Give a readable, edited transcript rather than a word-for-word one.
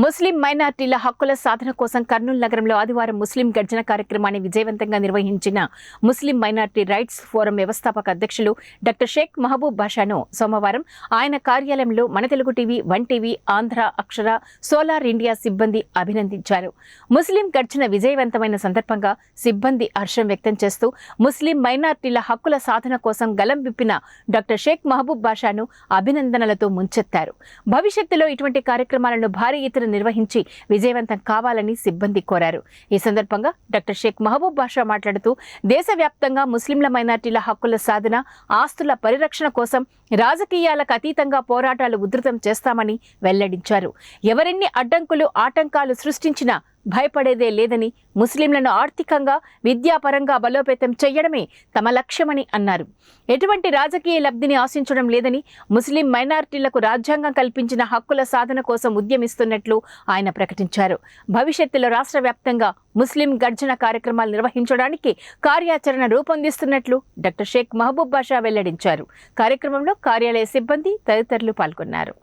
ముస్లిం మైనార్టీల హక్కుల సాధన కోసం కర్నూలు నగరంలో ఆదివారం ముస్లిం గర్జన కార్యక్రమాన్ని విజయవంతంగా నిర్వహించిన ముస్లిం మైనార్టీ రైట్స్ ఫోరం వ్యవస్థాపక అధ్యక్షులు డాక్టర్ షేక్ మహబూబ్ బాషాను సోమవారం ఆయన కార్యాలయంలో మన Telugu TV, one TV, Andhra Akshara, solar India సిబ్బంది అభినందించారు. ముస్లిం గర్జన విజయవంతమైన సందర్భంగా సిబ్బంది హర్షం వ్యక్తం చేస్తూ ముస్లిం మైనార్టీల హక్కుల సాధన కోసం గలం విప్పిన డాక్టర్ షేక్ మహబూబ్ బాషాను అభినందనలతో ముంచెత్తారు. భవిష్యత్తులో ఇటువంటి కార్యక్రమాలను భారీ ఎత్తున నిర్వహించి విజయవంతం కావాలని సిబ్బంది కోరారు. ఈ సందర్భంగా డాక్టర్ షేక్ మహబూబ్ బాషా మాట్లాడుతూ దేశవ్యాప్తంగా ముస్లింల మైనార్టీల హక్కుల సాధన, ఆస్తుల పరిరక్షణ కోసం రాజకీయాలకు అతీతంగా పోరాటాలు ఉధృతం చేస్తామని వెల్లడించారు. ఎవరెన్ని అడ్డంకులు, ఆటంకాలు సృష్టించినా భయపడేదే లేదని, ముస్లింలను ఆర్థికంగా, విద్యాపరంగా బలోపేతం చేయడమే తమ లక్ష్యమని అన్నారు. ఎటువంటి రాజకీయ లబ్ధిని ఆశించడం లేదని, ముస్లిం మైనారిటీలకు రాజ్యాంగం కల్పించిన హక్కుల సాధన కోసం ఉద్యమిస్తున్నట్లు ఆయన ప్రకటించారు. భవిష్యత్తులో రాష్ట్ర వ్యాప్తంగా ముస్లిం గర్జన కార్యక్రమాలు నిర్వహించడానికి కార్యాచరణ రూపొందిస్తున్నట్లు డాక్టర్ షేక్ మహబూబ్ బాషా వెల్లడించారు. కార్యక్రమంలో కార్యాలయ సిబ్బంది తదితరులు పాల్గొన్నారు.